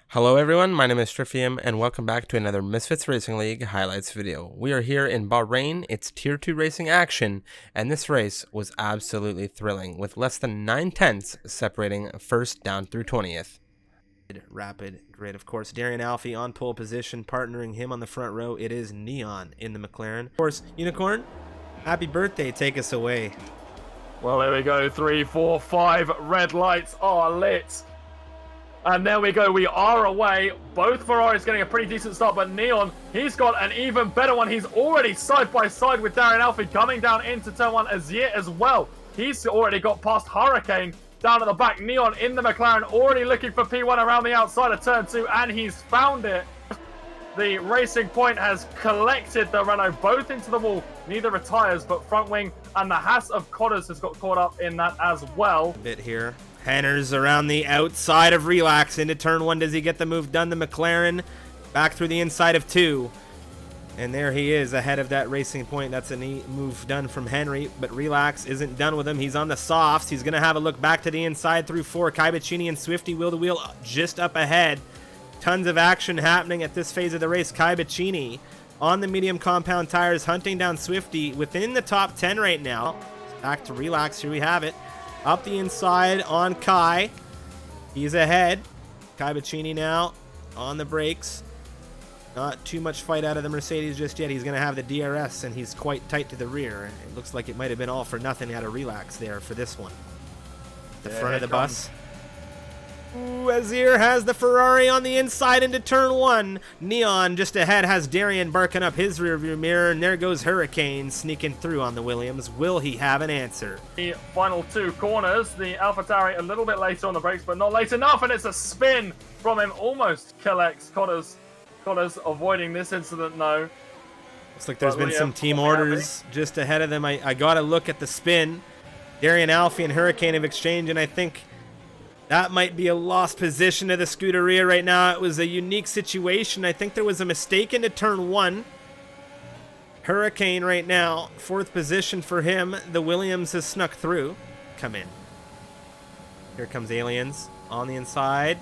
Hello everyone, my name is Trifium and welcome back to another Misfits Racing League highlights video. We are here in Bahrain, it's Tier 2 racing action, and this race was absolutely thrilling with less than 9/10 separating first down through 20th. Rapid grid, of course. Darian Alfie on pole position, partnering him on the front row. It is Neon in the McLaren. Of course, Unicorn, happy birthday, take us away. Well, there we go. 3, 4, 5 red lights are lit. And there we go. We are away. Both Ferraris getting a pretty decent start, but Neon, he's got an even better one. He's already side by side with Darian Alfie coming down into turn 1. Azir as well. He's already got past Hurricane down at the back. Neon in the McLaren already looking for P1 around the outside of turn 2, and he's found it. The Racing Point has collected the Renault both into the wall. Neither retires, but front wing and the Haas of Codders has got caught up in that as well. Bit here. Henners around the outside of Relax into turn 1. Does he get the move done? The McLaren back through the inside of 2. And there he is ahead of that Racing Point. That's a neat move done from Henry, but Relax isn't done with him. He's on the softs. He's going to have a look back to the inside through 4. Kaibachini and Swifty wheel to wheel just up ahead. Tons of action happening at this phase of the race. Kaibachini on the medium compound tires, hunting down Swifty within the top 10 right now. Back to Relax. Here we have it. Up the inside on Kai. He's ahead. Kaibachini now on the brakes. Not too much fight out of the Mercedes just yet. He's going to have the DRS, and he's quite tight to the rear. It looks like it might have been all for nothing out of Relax there for this one. The front of the bus. Ooh, Azir has the Ferrari on the inside into turn 1. Neon just ahead has Darian barking up his rearview mirror, and there goes Hurricane sneaking through on the Williams. Will he have an answer? The final 2 corners, the AlphaTauri a little bit later on the brakes, but not late enough, and it's a spin from him. Almost collects Codders. Codders avoiding this incident, no. Looks like there's been some team orders just ahead of them. I got to look at the spin. Darian Alfie and Hurricane have exchanged, and I think that might be a lost position to the Scuderia right now. It was a unique situation. I think there was a mistake into turn 1. Hurricane right now, 4th position for him. The Williams has snuck through. Come in. Here comes Aliens on the inside.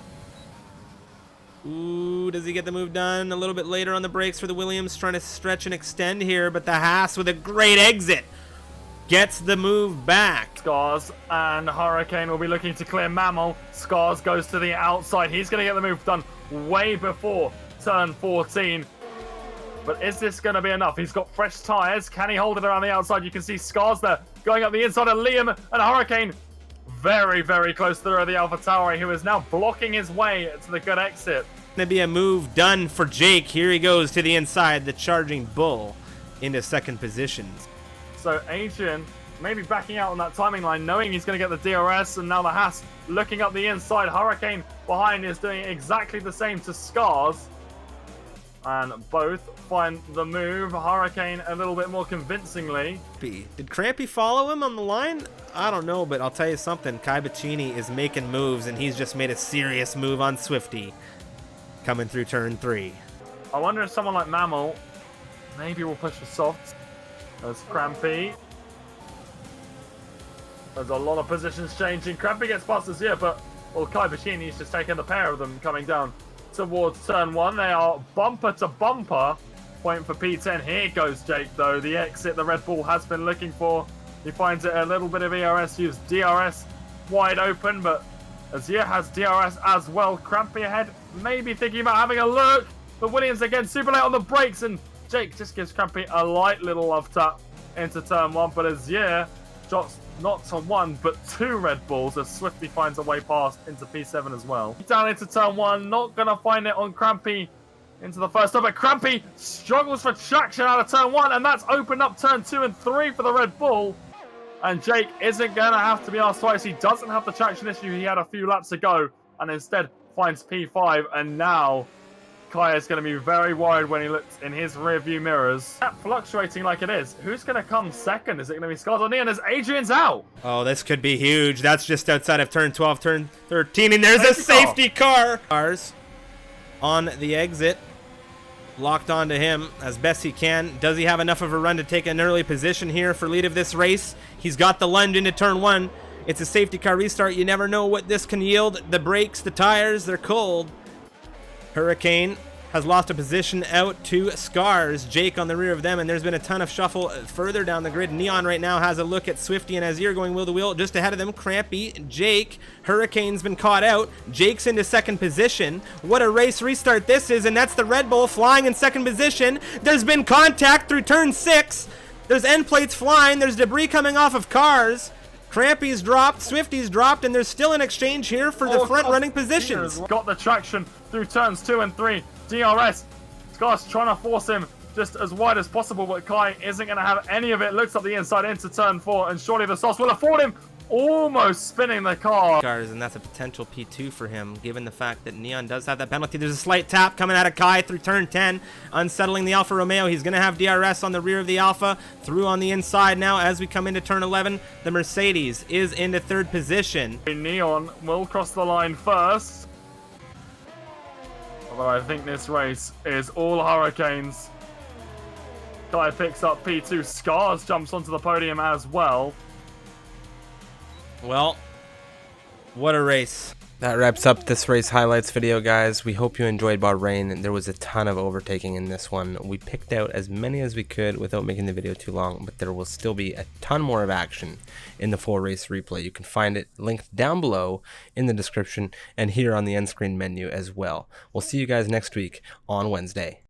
Ooh, does he get the move done? A little bit later on the brakes for the Williams, trying to stretch and extend here, but the Haas with a great exit gets the move back. Scars and Hurricane will be looking to clear Mammal. Scars goes to the outside. He's going to get the move done way before turn 14. But is this going to be enough? He's got fresh tyres. Can he hold it around the outside? You can see Scars there going up the inside of Liam, and Hurricane very, very close to the rear of the AlphaTauri, who is now blocking his way to the good exit. Going to be a move done for Jake. Here he goes to the inside, the Charging Bull into 2nd position. So Adrian maybe backing out on that timing line, knowing he's going to get the DRS, and now the Haas looking up the inside. Hurricane behind is doing exactly the same to Scars. And both find the move. Hurricane a little bit more convincingly. Did Crampy follow him on the line? I don't know, but I'll tell you something. Kaibachini is making moves, and he's just made a serious move on Swifty coming through turn 3. I wonder if someone like Mammal maybe will push for softs. There's Crampy. There's a lot of positions changing. Crampy gets past us here, but well, Kaibachini's just taking the pair of them coming down towards turn 1. They are bumper to bumper. Point for P10. Here goes Jake, though. The exit the Red Bull has been looking for. He finds it a little bit of ERS use. DRS wide open, but Azir has DRS as well. Crampy ahead, maybe thinking about having a look. But Williams again, super late on the brakes, and Jake just gives Crampy a light little love tap into turn 1. But Azir drops not to 1, but 2 Red Bulls as Swifty finds a way past into P7 as well. Down into turn 1, not going to find it on Crampy into the first time, but Crampy struggles for traction out of turn 1, and that's opened up turn 2 and 3 for the Red Bull. And Jake isn't going to have to be asked twice. He doesn't have the traction issue he had a few laps ago, and instead finds P5. And now Kai is going to be very worried when he looks in his rear view mirrors. That fluctuating like it is. Who's going to come second? Is it going to be Scars or Neon as Adrian's out? Oh, this could be huge. That's just outside of turn 12, turn 13, and there's a safety car. Cars on the exit. Locked onto him as best he can. Does he have enough of a run to take an early position here for lead of this race? He's got the lunge into turn 1. It's a safety car restart. You never know what this can yield. The brakes, the tires, they're cold. Hurricane has lost a position out to Scars. Jake on the rear of them, and there's been a ton of shuffle further down the grid. Neon right now has a look at Swifty and Azir going wheel to wheel just ahead of them. Crampy, Jake, Hurricane's been caught out. Jake's into second position. What a race restart this is, and that's the Red Bull flying in second position. There's been contact through turn 6. There's end plates flying. There's debris coming off of cars. Crampy's dropped, Swifty's dropped, and there's still an exchange here for the front running positions. Got the traction through turns 2 and 3. DRS, Scars trying to force him just as wide as possible, but Kai isn't going to have any of it. Looks up the inside into turn 4, and surely the sauce will afford him. Almost spinning the car. And that's a potential P2 for him, given the fact that Neon does have that penalty. There's a slight tap coming out of Kai through turn 10, unsettling the Alfa Romeo. He's going to have DRS on the rear of the Alfa, through on the inside now as we come into turn 11. The Mercedes is into third position. Neon will cross the line first. Although I think this race is all Hurricanes. Kai picks up P2. Scars jumps onto the podium as well. Well, what a race. That wraps up this race highlights video, guys. We hope you enjoyed Bahrain. There was a ton of overtaking in this one. We picked out as many as we could without making the video too long, but there will still be a ton more of action in the full race replay. You can find it linked down below in the description and here on the end screen menu as well. We'll see you guys next week on Wednesday.